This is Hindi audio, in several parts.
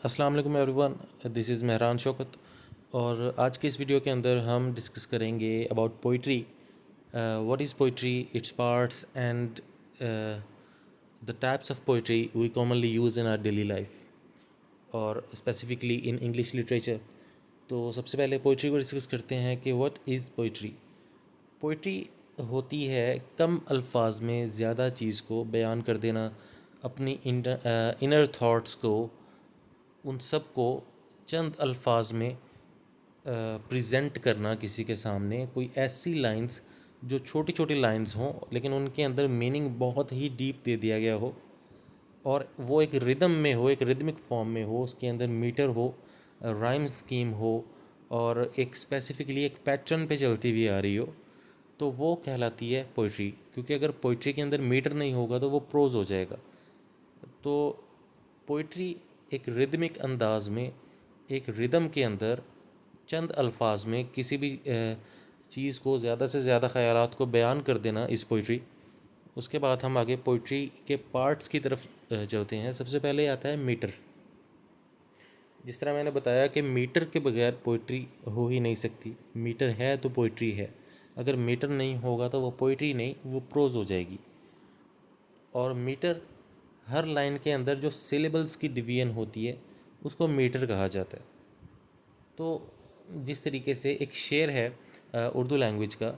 अस्सलाम वालेकुम everyone, this is Mehran Shaukat. और आज की इस वीडियो के अंदर हम डिस्कस करेंगे about poetry, what is poetry, its parts and the types of poetry we commonly use in our daily life और स्पेसिफिकली इन इंग्लिश लिटरेचर। तो सबसे पहले पोइट्री को डिस्कस करते हैं कि व्हाट इज़ पोइट्री। पोइट्री होती है कम अल्फाज में ज़्यादा चीज़ को बयान कर देना, अपनी इनर थाट्स को, उन सब को चंद अल्फाज में प्रेजेंट करना किसी के सामने। कोई ऐसी लाइंस जो छोटी छोटी लाइंस हों लेकिन उनके अंदर मीनिंग बहुत ही डीप दे दिया गया हो और वो एक रिदम में हो, एक रिदमिक फॉर्म में हो, उसके अंदर मीटर हो, राइम स्कीम हो और एक स्पेसिफिकली एक पैटर्न पे चलती हुई आ रही हो, तो वो कहलाती है पोइट्री। क्योंकि अगर पोइट्री के अंदर मीटर नहीं होगा तो वो प्रोज हो जाएगा। तो पोइट्री एक रिदमिक अंदाज में, एक रिदम के अंदर चंद अल्फाज में किसी भी चीज़ को, ज़्यादा से ज़्यादा ख़यालात को बयान कर देना इस पोइट्री। उसके बाद हम आगे पोइट्री के पार्ट्स की तरफ चलते हैं। सबसे पहले आता है मीटर। जिस तरह मैंने बताया कि मीटर के बगैर पोइट्री हो ही नहीं सकती। मीटर है तो पोइट्री है, अगर मीटर नहीं होगा तो वो पोइट्री नहीं, वो प्रोज हो जाएगी। और मीटर, हर लाइन के अंदर जो सिलेबल्स की डिवीजन होती है उसको मीटर कहा जाता है। तो जिस तरीके से एक शेर है उर्दू लैंग्वेज का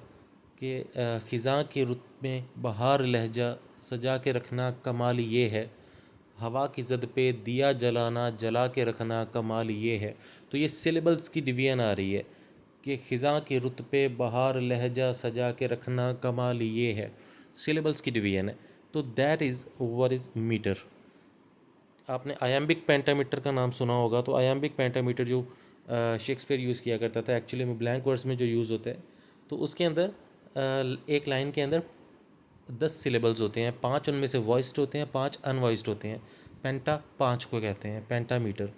कि ख़िज़ां की रुत में बहार लहजा सजा के रखना कमाल ये है, हवा की ज़द पे दिया जलाना जला के रखना कमाल ये है। तो ये सिलेबल्स की डिवीजन आ रही है कि ख़िज़ां की रुत पे बहार लहजा सजा के रखना कमाल ये है, सिलेबल्स की डिवीजन है। तो that is what is meter. आपने आयम्बिक पेंटामीटर का नाम सुना होगा। तो आयम्बिक पेंटामीटर जो शेक्सपियर यूज़ किया करता था, एक्चुअली में ब्लैंक वर्ड्स में जो यूज़ होता है, तो उसके अंदर एक लाइन के अंदर 10 सिलेबल्स होते हैं। 5 उनमें से वॉइस्ड होते हैं, 5 अनवॉइस्ड होते हैं। पेंटा 5 को कहते हैं, पेंटामीटर।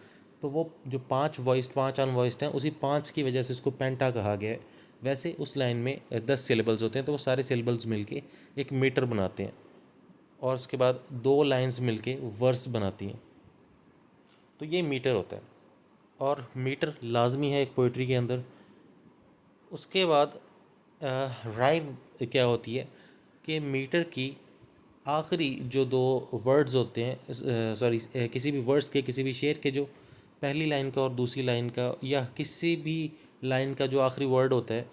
तो वो जो 5 वॉइस्ड 5 अनवॉइस्ड हैं, उसी 5 की वजह से उसको पेंटा कहा गया है। वैसे उस लाइन में 10 सिलेबल्स होते हैं, तो वो सारे सिलेबल्स मिलके एक मीटर बनाते हैं और उसके बाद 2 लाइंस मिलके वर्स बनाती हैं। तो ये मीटर होता है और मीटर लाजमी है एक पोइट्री के अंदर। उसके बाद राइम क्या होती है कि मीटर की आखिरी जो 2 वर्ड्स होते हैं, सॉरी, किसी भी वर्ड्स के, किसी भी शेर के जो पहली लाइन का और दूसरी लाइन का, या किसी भी लाइन का जो आखिरी वर्ड होता है,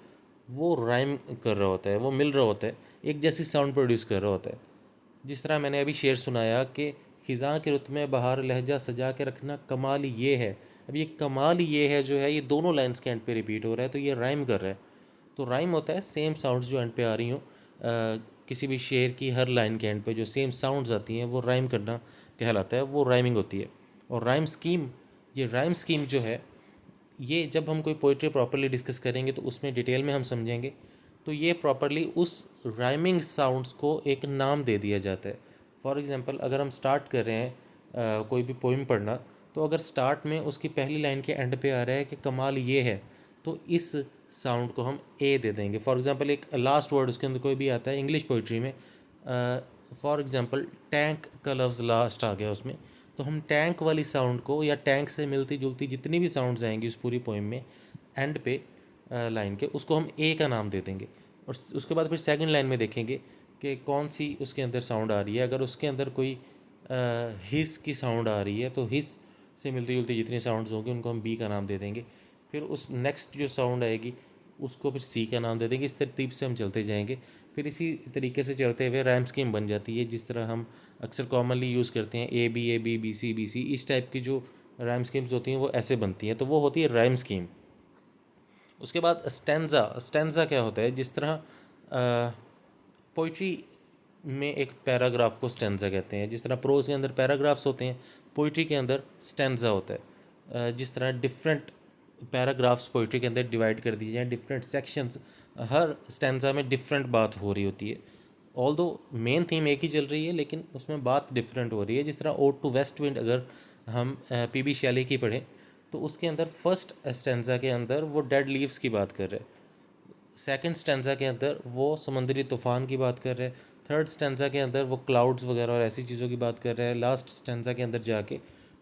वो राइम कर रहा होता है, वो मिल रहा होता है, एक जैसी साउंड प्रोड्यूस कर रहा होता है। जिस तरह मैंने अभी शेर सुनाया कि ख़िज़ां के रुत में बहार लहजा सजा के रखना कमाल ये है। अब ये कमाल ये है जो है, ये दोनों लाइन्स के एंड पे रिपीट हो रहा है, तो ये राइम कर रहा है। तो राइम होता है सेम साउंड्स जो एंड पे आ रही हों। किसी भी शेर की हर लाइन के एंड पे जो सेम साउंड्स आती हैं वो राइम करना कहलाता है, वो राइमिंग होती है। और राइम स्कीम, ये राइम स्कीम जो है, ये जब हम कोई पोइट्री प्रॉपरली डिस्कस करेंगे तो उसमें डिटेल में हम समझेंगे। तो ये प्रॉपरली उस राइमिंग साउंड्स को एक नाम दे दिया जाता है। फॉर एग्ज़ाम्पल, अगर हम स्टार्ट कर रहे हैं कोई भी पोइम पढ़ना, तो अगर स्टार्ट में उसकी पहली लाइन के एंड पे आ रहा है कि कमाल ये है, तो इस साउंड को हम ए दे देंगे। फॉर एग्ज़ाम्पल, एक लास्ट वर्ड उसके अंदर कोई भी आता है इंग्लिश पोइट्री में, फॉर एग्ज़ाम्पल टैंक का लफ्ज़ लास्ट आ गया उसमें, तो हम टैंक वाली साउंड को, या टैंक से मिलती जुलती जितनी भी साउंड्स आएंगी उस पूरी पोइम में एंड पे लाइन के, उसको हम ए का नाम दे देंगे। और उसके बाद फिर सेकंड लाइन में देखेंगे कि कौन सी उसके अंदर साउंड आ रही है। अगर उसके अंदर कोई हिस की साउंड आ रही है तो हिस से मिलती जुलती जितनी साउंड्स होंगी उनको हम बी का नाम दे देंगे। फिर उस नेक्स्ट जो साउंड आएगी उसको फिर सी का नाम दे देंगे। इस तरतीब से हम चलते जाएंगे। फिर इसी तरीके से चलते हुए राइम स्कीम बन जाती है, जिस तरह हम अक्सर कॉमनली यूज़ करते हैं ए बी बी सी, इस टाइप की जो राइम स्कीम्स होती हैं वो ऐसे बनती हैं। तो वो होती है राइम स्कीम। उसके बाद स्टेंजा। स्टेंजा क्या होता है? जिस तरह पोइट्री में एक पैराग्राफ को स्टेंजा कहते हैं, जिस तरह प्रोज के अंदर पैराग्राफ्स होते हैं, पोइट्री के अंदर स्टेंजा होता है। जिस तरह डिफरेंट पैराग्राफ्स पोइट्री के अंदर डिवाइड कर दिए जाएँ, डिफरेंट सेक्शंस, हर स्टेंजा में डिफरेंट बात हो रही होती है। ऑल्दो मेन थीम एक ही चल रही है लेकिन उसमें बात डिफरेंट हो रही है। जिस तरह ओड टू वेस्ट विंड अगर हम पी.बी. शैली की पढ़ें, तो उसके अंदर फर्स्ट स्टेंजा के अंदर वो डेड लीव्स की बात कर रहे हैं, सेकंड स्टेंजा के अंदर वो समुद्री तूफ़ान की बात कर रहे हैं, थर्ड स्टेंजा के अंदर वो क्लाउड्स वगैरह और ऐसी चीज़ों की बात कर रहे हैं, लास्ट स्टेंजा के अंदर जाके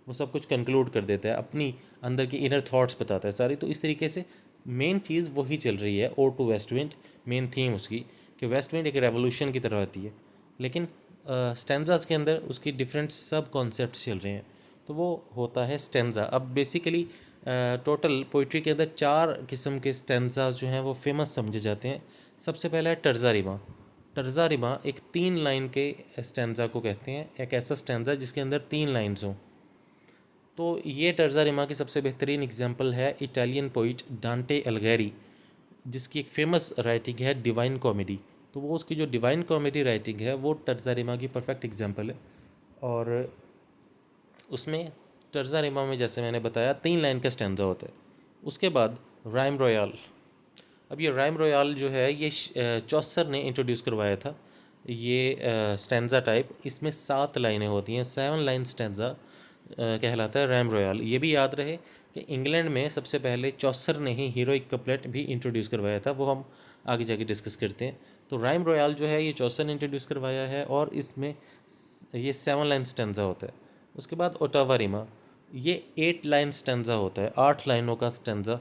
वो सब कुछ कंक्लूड कर देता है, अपनी अंदर की इनर थॉट्स बताता है सारी। तो इस तरीके से मेन चीज़ वही चल रही है, ode to west wind, main theme उसकी, कि वेस्ट विंड एक रेवोल्यूशन की तरह आती है, लेकिन स्टेंजास के अंदर उसकी डिफरेंट सब कॉन्सेप्ट चल रहे हैं। तो वो होता है स्टेंजा। अब बेसिकली टोटल पोइट्री के अंदर 4 किस्म के स्टेंजास जो हैं वो फेमस समझे जाते हैं। सबसे पहला है टर्जा रिमा। टर्जा रिमा एक 3 लाइन के स्टेंजा को कहते हैं, एक ऐसा स्टेंजा जिसके अंदर 3 लाइन्स हों। तो ये टर्जा रिमा की सबसे बेहतरीन एग्जांपल है इटालियन पोइट डांटे एलिगेरी, जिसकी एक फेमस राइटिंग है डिवाइन कॉमेडी। तो वो उसकी जो डिवाइन कॉमेडी राइटिंग है वो टर्जा रिमा की परफेक्ट एग्जांपल है। और उसमें टर्जा रिमा में, जैसे मैंने बताया, 3 लाइन का स्टैंजा होता है। उसके बाद राइम रॉयल। अब ये राइम रॉयल जो है ये चौसर ने इंट्रोड्यूस करवाया था, ये स्टैंजा टाइप। इसमें 7 लाइनें होती हैं, 7 लाइन स्टैंजा कहलाता है राइम रॉयल। ये भी याद रहे कि इंग्लैंड में सबसे पहले चौसर ने ही हीरोइक कपलेट भी इंट्रोड्यूस करवाया था, वो हम आगे जाके डिस्कस करते हैं। तो राइम रॉयल जो है ये चौसर ने इंट्रोड्यूस करवाया है और इसमें ये 7 लाइन स्टैंजा होता है। उसके बाद ओटावा रिमा, ये 8 लाइन स्टैंजा होता है, 8 लाइनों का स्टैंजा।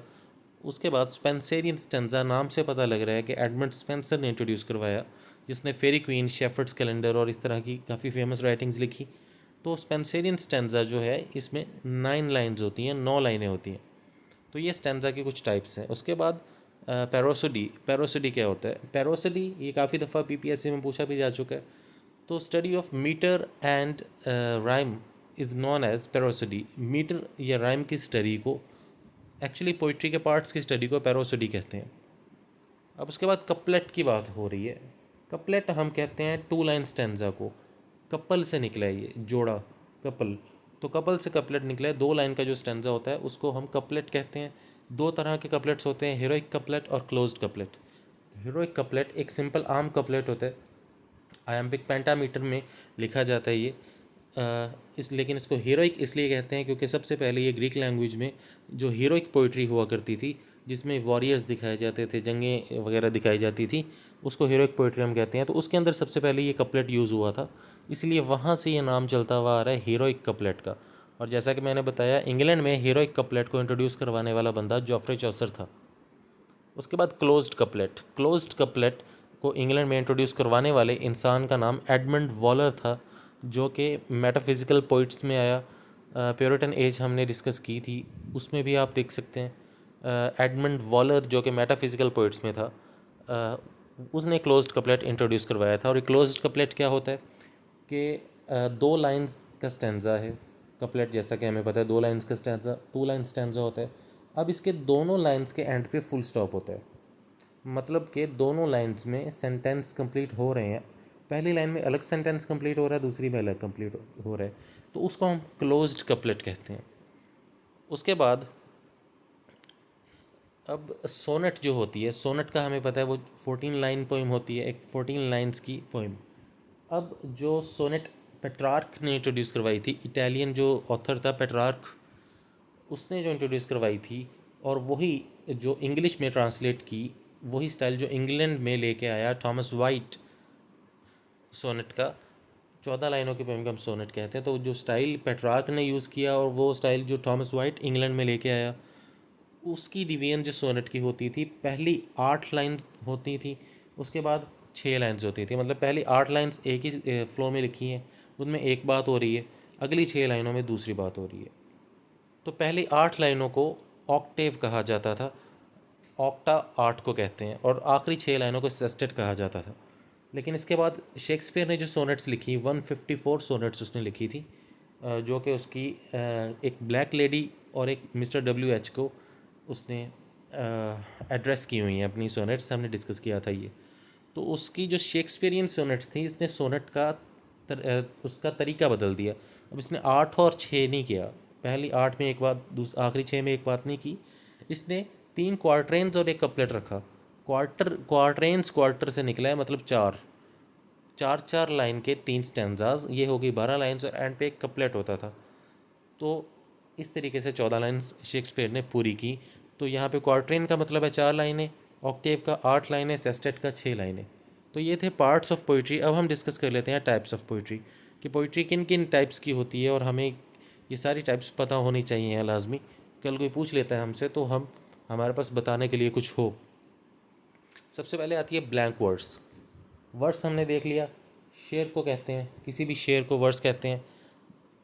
उसके बाद स्पेंसेरियन स्टैंजा, नाम से पता लग रहा है कि एडमंड स्पेंसर ने इंट्रोड्यूस करवाया, जिसने फेरी क्वीन, शेफर्ड्स कैलेंडर और इस तरह की काफ़ी फेमस राइटिंग्स लिखी। तो स्पेंसेरियन स्टैंजा जो है इसमें 9 लाइन्स होती हैं, 9 लाइनें होती हैं। तो ये स्टैंजा के कुछ टाइप्स हैं। उसके बाद पैरोसोडी। पैरोसोडी क्या होता है? पैरोसोडी ये काफ़ी दफ़ा पीपीएससी में पूछा भी जा चुका है। तो study of meter and rhyme is known as prosody. Meter या राइम की स्टडी को, एक्चुअली पोइट्री के पार्ट्स की स्टडी को पैरोसोडी कहते हैं। अब उसके बाद कपलेट की बात हो रही है। कपलेट हम कहते हैं 2 लाइन स्टैंजा को। कपल से निकला है ये जोड़ा, कपल। तो कपल से कपलेट निकला है, 2 लाइन का जो स्टैंजा होता है उसको हम कपलेट कहते हैं। 2 तरह के कपलेट्स होते हैं, हीरोइक कपलेट और क्लोज्ड कपलेट। हीरोइक कपलेट एक सिंपल आम कपलेट होता है, आयम्बिक पेंटामीटर में लिखा जाता है ये। लेकिन इसको हीरोइक इसलिए कहते हैं क्योंकि सबसे पहले ये ग्रीक लैंग्वेज में जो हीरोइक पोइट्री हुआ करती थी, जिसमें वॉरियर्स दिखाए जाते थे, जंगें वगैरह दिखाई जाती थी, उसको हीरोइक पोइट्री हम कहते हैं। तो उसके अंदर सबसे पहले ये कपलेट यूज़ हुआ था, इसलिए वहाँ से ये नाम चलता हुआ आ रहा है हीरोइक कपलेट का। और जैसा कि मैंने बताया, इंग्लैंड में हीरोइक कपलेट को इंट्रोड्यूस करवाने वाला बंदा जॉफ्रे चौसर था। उसके बाद क्लोज्ड कपलेट। क्लोज्ड कपलेट को इंग्लैंड में इंट्रोड्यूस करवाने वाले इंसान का नाम एडमंड वॉलर था, जो कि मेटाफिज़िकल पोइट्स में आया। प्योरिटन एज हमने डिस्कस की थी, उसमें भी आप देख सकते हैं एडमंड वॉलर जो कि मेटाफिज़िकल पोइट्स में था, उसने क्लोज्ड कपलेट इंट्रोड्यूस करवाया था। और ये क्लोज्ड कपलेट क्या होता है कि 2 लाइंस का स्टैंजा है कपलेट, जैसा कि हमें पता है 2 लाइंस का स्टैंजा, 2 लाइन स्टैंजा होता है। अब इसके दोनों लाइंस के एंड पे फुल स्टॉप होता है, मतलब कि दोनों लाइंस में सेंटेंस कंप्लीट हो रहे हैं। पहली लाइन में अलग सेंटेंस कंप्लीट हो रहा है, दूसरी में अलग कंप्लीट हो रहा है, तो उसको हम क्लोज्ड कपलेट कहते हैं। उसके बाद अब सोनेट जो होती है, सोनेट का हमें पता है वो 14 लाइन पोइम होती है, एक 14 लाइन्स की पोइम। अब जो सोनेट पेट्रार्क ने इंट्रोड्यूस करवाई थी, इटालियन जो ऑथर था पेट्रार्क, उसने जो इंट्रोड्यूस करवाई थी, और वही जो इंग्लिश में ट्रांसलेट की, वही स्टाइल जो इंग्लैंड में लेके आया थॉमस वाइट सोनेट का। 14 लाइनों के पोएम को हम सोनेट कहते हैं। तो जो स्टाइल पेट्रार्क ने यूज़ किया और वो स्टाइल जो थॉमस वाइट इंग्लैंड में लेके आया, उसकी डिवीजन जो सोनेट की होती थी, पहली 8 लाइन होती थी, उसके बाद 6 लाइन्स होती थी। मतलब पहली 8 लाइन्स एक ही फ्लो में लिखी हैं, उनमें एक बात हो रही है, अगली 6 लाइनों में दूसरी बात हो रही है। तो पहली 8 लाइनों को ऑक्टेव कहा जाता था, ऑक्टा 8 को कहते हैं, और आखिरी 6 लाइनों को सेस्टेट कहा जाता था। लेकिन इसके बाद शेक्सपियर ने जो सोनेट्स लिखी, 154 सोनेट्स उसने लिखी थी, जो कि उसकी एक ब्लैक लेडी और एक मिस्टर WH को उसने एड्रेस की हुई हैं अपनी सोनेट्स, हमने डिस्कस किया था ये। तो उसकी जो शेक्सपियरियन सोनेट्स थी, इसने सोनेट का उसका तरीका बदल दिया। अब इसने 8 और 6 नहीं किया, पहली 8 में एक बात, आखिरी 6 में एक बात नहीं की। इसने 3 क्वार्टरेंस और एक कपलेट रखा। क्वार्टरेंस क्वार्टर से निकला है, मतलब 4 लाइन के 3 स्टैंजाज, ये हो गई 12 लाइन्स, और एंड पे एक कपलेट होता था। तो इस तरीके से 14 लाइन्स शेक्सपियर ने पूरी की। तो यहाँ पे क्वार्टरेन का मतलब है 4 लाइनें, ऑक्टेव का 8 लाइनें, सेस्टेट का 6 लाइनें। तो ये थे पार्ट्स ऑफ पोइट्री। अब हम डिस्कस कर लेते हैं टाइप्स ऑफ पोइट्री, कि पोइट्री किन किन टाइप्स की होती है और हमें ये सारी टाइप्स पता होनी चाहिए लाजमी। कल कोई पूछ लेता है हमसे तो हमारे पास बताने के लिए कुछ हो। सबसे पहले आती है ब्लैंक वर्ड्स। वर्ड्स हमने देख लिया, शेर को कहते हैं, किसी भी शेर को वर्ड्स कहते हैं।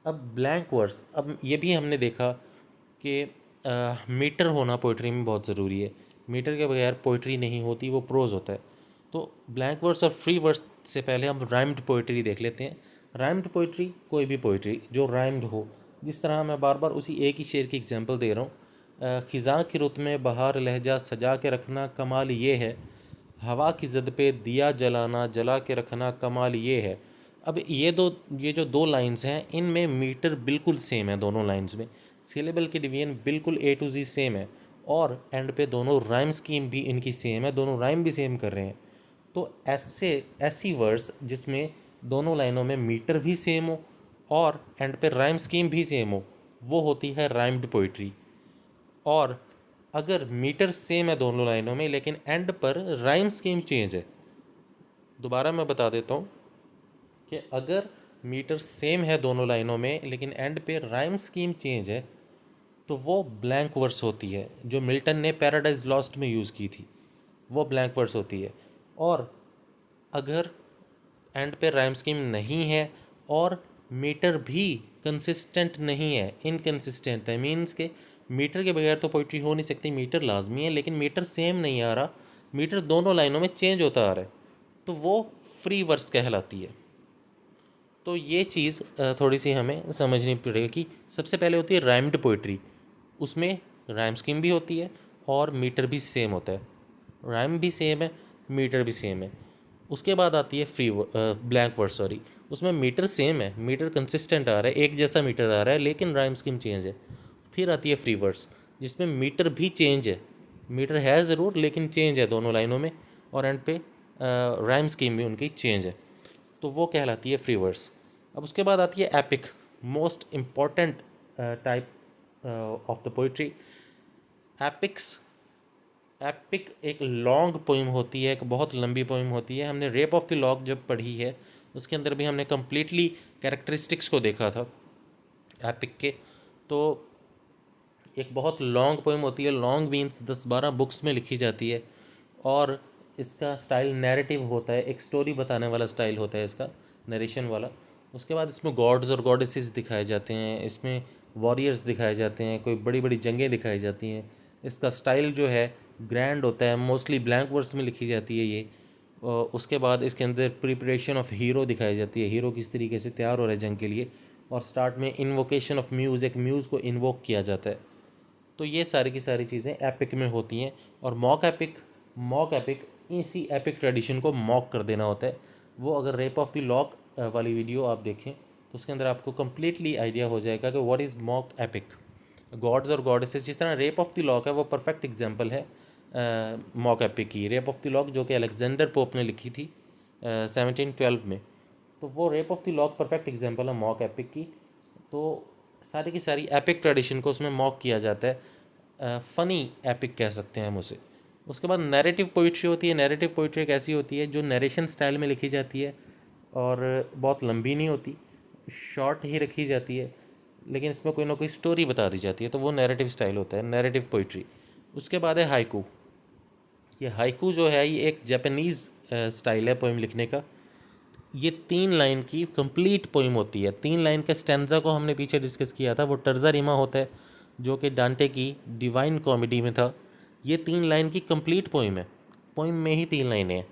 अब ब्लैंक वर्ड्स, अब ये भी हमने देखा कि मीटर होना पोइट्री में बहुत ज़रूरी है। मीटर के बगैर पोइट्री नहीं होती, वो प्रोज होता है। तो ब्लैंक वर्ड्स और फ्री वर्ड्स से पहले हम राइम्ड पोइट्री देख लेते हैं। राइम्ड पोइट्री कोई भी पोइट्री जो राइम्ड हो, जिस तरह मैं बार बार उसी एक ही शेर की एग्जांपल दे रहा हूँ। ख़िज़ां की रुत में बहार लहजा सजा के रखना कमाल ये है, हवा की ज़द पे दिया जलाना जला के रखना कमाल ये है। अब ये जो दो लाइंस हैं, इनमें मीटर बिल्कुल सेम है दोनों लाइंस में, सिलेबल की डिवीजन बिल्कुल A to Z सेम है, और एंड पे दोनों राइम स्कीम भी इनकी सेम है, दोनों राइम भी सेम कर रहे हैं। तो ऐसी वर्ड्स जिसमें दोनों लाइनों में मीटर भी सेम हो और एंड पे राइम स्कीम भी सेम हो, वो होती है राइम्ड पोइट्री। और अगर मीटर सेम है दोनों लाइनों में लेकिन एंड पर राइम स्कीम चेंज है, दोबारा मैं बता देता हूँ कि अगर मीटर सेम है दोनों लाइनों में लेकिन एंड पे राइम स्कीम चेंज है, तो वो ब्लैंक वर्स होती है, जो मिल्टन ने पैराडाइज लॉस्ट में यूज़ की थी, वो ब्लैंक वर्स होती है। और अगर एंड पे राइम स्कीम नहीं है और मीटर भी कंसिस्टेंट नहीं है, इनकंसिस्टेंट है, मीन्स के मीटर के बगैर तो पोइट्री हो नहीं सकती, मीटर लाजमी है, लेकिन मीटर सेम नहीं आ रहा, मीटर दोनों लाइनों में चेंज होता आ रहा है, तो वो फ्री वर्स कहलाती है। तो ये चीज़ थोड़ी सी हमें समझनी पड़ेगी। सबसे पहले होती है राइम्ड पोइट्री, उसमें राइम स्कीम भी होती है और मीटर भी सेम होता है, राइम भी सेम है, मीटर भी सेम है। उसके बाद आती है ब्लैंक वर्स, सॉरी, उसमें मीटर सेम है, मीटर कंसिस्टेंट आ रहा है, एक जैसा मीटर आ रहा है, लेकिन राइम स्कीम चेंज है। फिर आती है फ्री वर्स, जिसमें मीटर भी चेंज है, मीटर है ज़रूर लेकिन चेंज है दोनों लाइनों में, और एंड पे राइम स्कीम भी उनकी चेंज है, तो वो कहलाती है फ्री वर्स। अब उसके बाद आती है epic, most important type of the poetry. Epics, epic एक लॉन्ग पोइम होती है, एक बहुत लंबी पोइम होती है। हमने रेप ऑफ द लॉक जब पढ़ी है, उसके अंदर भी हमने कम्प्लीटली कैरेक्टरिस्टिक्स को देखा था एपिक के। तो एक बहुत लॉन्ग पोइम होती है, लॉन्ग मीन्स 10-12 बुक्स में लिखी जाती है, और इसका स्टाइल नैरेटिव होता है, एक स्टोरी बताने वाला स्टाइल होता है इसका, नरेशन वाला। उसके बाद इसमें गॉड्स और गॉडेसेस दिखाए जाते हैं, इसमें वॉरियर्स दिखाए जाते हैं, कोई बड़ी बड़ी जंगें दिखाई जाती हैं। इसका स्टाइल जो है ग्रैंड होता है, मोस्टली ब्लैंक वर्ड्स में लिखी जाती है ये। और उसके बाद इसके अंदर प्रिपरेशन ऑफ हीरो दिखाई जाती है, हीरो किस तरीके से तैयार हो रहा है जंग के लिए, और स्टार्ट में इन्वोकेशन ऑफ म्यूज़, एक म्यूज़ को इन्वोक किया जाता है। तो ये सारी की सारी चीज़ें एपिक में होती हैं। और मॉक एपिक इसी एपिक ट्रेडिशन को मॉक कर देना होता है। वो अगर रेप ऑफ द लॉक वाली वीडियो आप देखें तो उसके अंदर आपको कम्प्लीटली आइडिया हो जाएगा कि what is mock epic. Gods और गॉडेसेस, जिस तरह रेप ऑफ द लॉक है वो परफेक्ट एग्जांपल है मॉक एपिक की। रेप ऑफ द लॉक जो कि अलेक्जेंडर पोप ने लिखी थी 1712 में, तो वो rape of the lock perfect example है मॉक एपिक की। तो सारी की सारी एपिक ट्रेडिशन को उसमें मॉक किया जाता है, फ़नी एपिक कह सकते हैं हम उसे। उसके बाद नैरेटिव पोइट्री होती है। नैरेटिव पोइट्री एक ऐसी होती है जो नरेशन स्टाइल में लिखी जाती है और बहुत लंबी नहीं होती, शॉर्ट ही रखी जाती है, लेकिन इसमें कोई ना कोई स्टोरी बता दी जाती है, तो वो नैरेटिव स्टाइल होता है, नैरेटिव पोइट्री। उसके बाद है हाइकू। ये हाइकू जो है ये एक जापानीज़ स्टाइल है पोइम लिखने का। ये 3 लाइन की कंप्लीट पोइम होती है। 3 लाइन के स्टैंजा को हमने पीछे डिस्कस किया था, वो टर्जा रिमा होता है जो कि डांटे की डिवाइन कॉमेडी में था। ये 3 लाइन की कंप्लीट पोइम है, पोइम में ही 3 लाइनें हैं,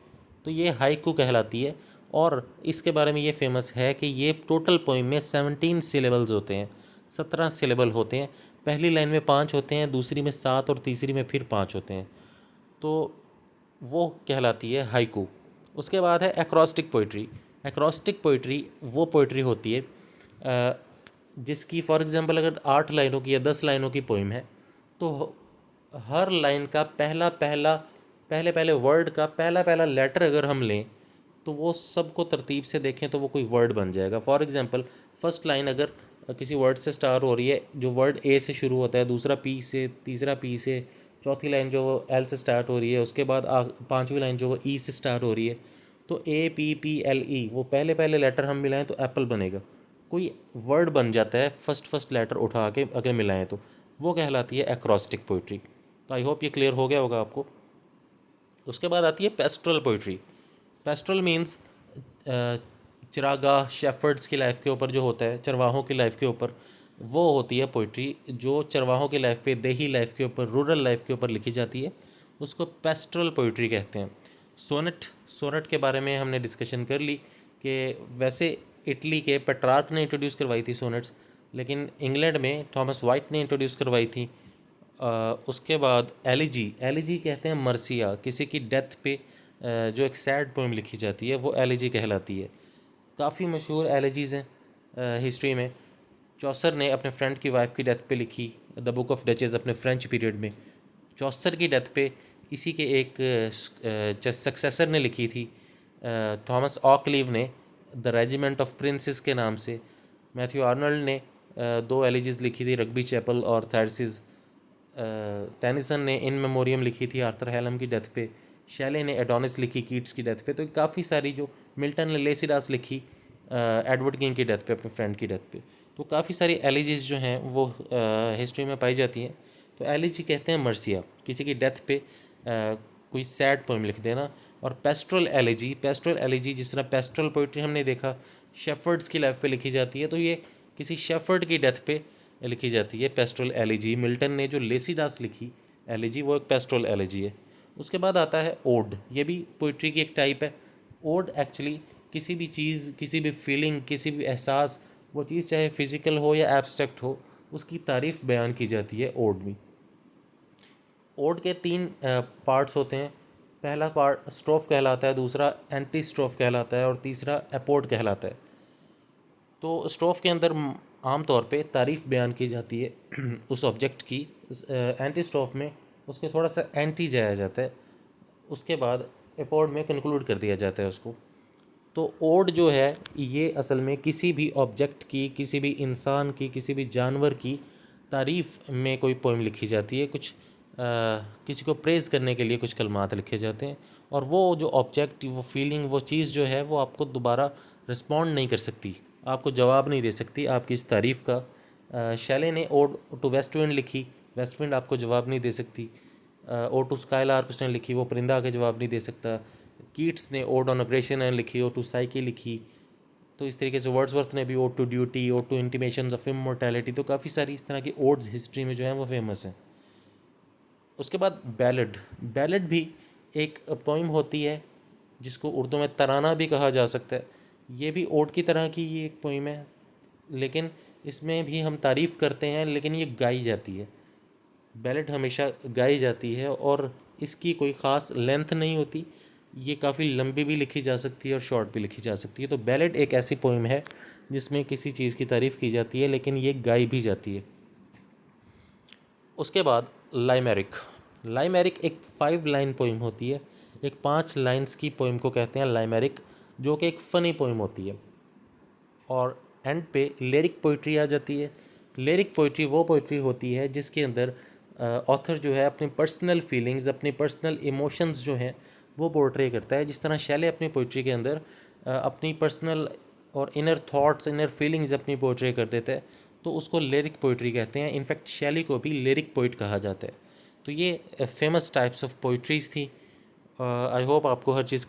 तो ये हाइकू कहलाती है। और इसके बारे में ये फेमस है कि ये टोटल पोइम में 17 सिलेबल्स होते हैं, 17 सिलेबल होते हैं। पहली लाइन में 5 होते हैं, दूसरी में 7 और तीसरी में फिर 5 होते हैं, तो वो कहलाती है हाइकू। उसके बाद है एक्रोस्टिक पोइट्री। एक्रोस्टिक पोइट्री वो पोइट्री होती है जिसकी फॉर एग्जांपल अगर 8 लाइनों की या 10 लाइनों की पोइम है, तो हर लाइन का पहले पहले वर्ड का पहला लेटर अगर हम लें तो वो सबको तरतीब से देखें तो वो कोई वर्ड बन जाएगा। फॉर एग्जांपल फर्स्ट लाइन अगर किसी वर्ड से स्टार्ट हो रही है, जो वर्ड ए से शुरू होता है, दूसरा पी से, तीसरा पी से, चौथी लाइन जो वो एल से स्टार्ट हो रही है, उसके बाद 5वीं लाइन जो वो ई से स्टार्ट हो रही है, तो A P P L E वो पहले लेटर हम मिलाएं तो एप्पल बनेगा। कोई वर्ड बन जाता है फर्स्ट लेटर उठा के अगर मिलाएं तो वो कहलाती है एक्रोस्टिक पोइट्री। तो आई होप ये क्लियर हो गया होगा आपको। उसके बाद आती है पेस्ट्रल पोइट्री। पेस्ट्रल मीन्स चिरागाह शेफर्ड्स की लाइफ के ऊपर जो होता है, चरवाहों की लाइफ के ऊपर, वो होती है पोइट्री जो चरवाहों की लाइफ पे, देही लाइफ के ऊपर, रूरल लाइफ के ऊपर लिखी जाती है, उसको पेस्ट्रल पोइट्री कहते हैं। सोनेट के बारे में हमने डिस्कशन कर ली कि वैसे इटली के पेट्रार्क ने इंट्रोड्यूस करवाई थी सोनेट्स, लेकिन इंग्लैंड में थॉमस वाइट ने इंट्रोड्यूस करवाई थी। उसके बाद एलिजी कहते हैं मर्सिया, किसी की डेथ पे जो एक सैड पोएम लिखी जाती है वो एलिजी कहलाती है। काफ़ी मशहूर एलिजीज़ हैं हिस्ट्री में। चौसर ने अपने फ्रेंड की वाइफ की डेथ पे लिखी द बुक ऑफ डचेस अपने फ्रेंच पीरियड में। चौसर की डेथ पे इसी के एक सक्सेसर ने लिखी थी, थॉमस ऑकलीव ने, द रेजिमेंट ऑफ प्रिंसेस के नाम से। मैथ्यू आर्नल्ड ने 2 एलिजीज लिखी थी, रग्बी चैपल और थैरसिस। टेनिसन ने इन मेमोरियम लिखी थी आर्थर हेलम की डेथ पे। शैले ने एडोनिस लिखी कीट्स की डेथ पे। तो काफ़ी सारी, जो मिल्टन ने लेसिडास लिखी एडवर्ड किंग की डेथ पे, अपने फ्रेंड की डेथ पे। तो काफ़ी सारी एलिजीज जो हैं वो हिस्ट्री में पाई जाती हैं। तो एलिजी कहते हैं मर्सिया, किसी की डेथ पे कोई सैड पोएम लिख देना। और पेस्ट्रल एलिजी जिस तरह पेस्ट्रल पोइट्री हमने देखा शेफर्ड्स की लाइफ पे लिखी जाती है, तो ये किसी शेफर्ड की डेथ पे लिखी जाती है पेस्ट्रल एलिजी। मिल्टन ने जो लेसिडास लिखी एलिजी, वो एक पेस्ट्रल एलिजी है। उसके बाद आता है ओड, ये भी पोइट्री की एक टाइप है। ओड एक्चुअली किसी भी चीज़, किसी भी फीलिंग, किसी भी एहसास, वो चीज़ चाहे फिज़िकल हो या एब्स्ट्रैक्ट हो, उसकी तारीफ़ बयान की जाती है ओड में। ओड के 3 पार्ट्स होते हैं। पहला पार्ट स्ट्रोफ कहलाता है, दूसरा एंटी स्ट्रोफ कहलाता है और तीसरा एपोड कहलाता है। तो स्ट्रोफ के अंदर आम तौर पे तारीफ़ बयान की जाती है उस ऑब्जेक्ट की। एंटी स्ट्रोफ में उसके थोड़ा सा एंटी जाया जाता है, उसके बाद एपोड में कंक्लूड कर दिया जाता है उसको। तो ओड जो है ये असल में किसी भी ऑब्जेक्ट की, किसी भी इंसान की, किसी भी जानवर की तारीफ़ में कोई पोएम लिखी जाती है। किसी को प्रेज़ करने के लिए कुछ कलमात लिखे जाते हैं, और वो जो ऑब्जेक्ट, वो फीलिंग, वो चीज़ जो है वो आपको दोबारा रिस्पॉन्ड नहीं कर सकती, आपको जवाब नहीं दे सकती आपकी इस तारीफ़ का। शैले ने ओड टू वेस्ट विंड लिखी, वेस्ट विंड आपको जवाब नहीं दे सकती। ओड टू स्काईलार्क उसने लिखी, वो परिंदा आके जवाब नहीं दे सकता। कीट्स ने ओड ऑन अग्रेशन लिखी, ओड टू साइकी लिखी। तो इस तरीके से वर्ड्सवर्थ ने भी ode to duty, ode to intimations of immortality. तो काफ़ी सारी इस तरह की ओड्स हिस्ट्री में जो है वो फेमस हैं। उसके बाद बैलेड भी एक पोइम होती है जिसको उर्दू में तराना भी कहा जा सकता है। ये भी ओड की तरह की ये एक पोइम है, लेकिन इसमें भी हम तारीफ़ करते हैं, लेकिन ये गाई जाती है। बैलेड हमेशा गाई जाती है और इसकी कोई ख़ास लेंथ नहीं होती, ये काफ़ी लंबी भी लिखी जा सकती है और शॉर्ट भी लिखी जा सकती है। तो बैलेड एक ऐसी पोइम है जिसमें किसी चीज़ की तारीफ़ की जाती है, लेकिन ये गाई भी जाती है। उसके बाद लाइमेरिक एक 5 लाइन पोइम होती है। एक 5 लाइन्स की पोइम को कहते हैं लाइमेरिक, जो कि एक फ़नी पोइम होती है। और एंड पे लिरिक पोइट्री आ जाती है। लिरिक पोइट्री वो पोइट्री होती है जिसके अंदर ऑथर जो है अपनी पर्सनल फीलिंग्स, अपनी पर्सनल इमोशंस जो हैं वो पोर्ट्रे करता है। जिस तरह शैले अपनी पोइट्री के अंदर अपनी पर्सनल और इनर थॉट्स, इनर फीलिंग्स अपनी पोर्ट्रे कर देता है, तो उसको लिरिक पोइट्री कहते हैं। इनफैक्ट शैली को भी लिरिक पोइट कहा जाता है। तो ये फेमस टाइप्स ऑफ पोइट्रीज़ थी। आई होप आपको हर चीज़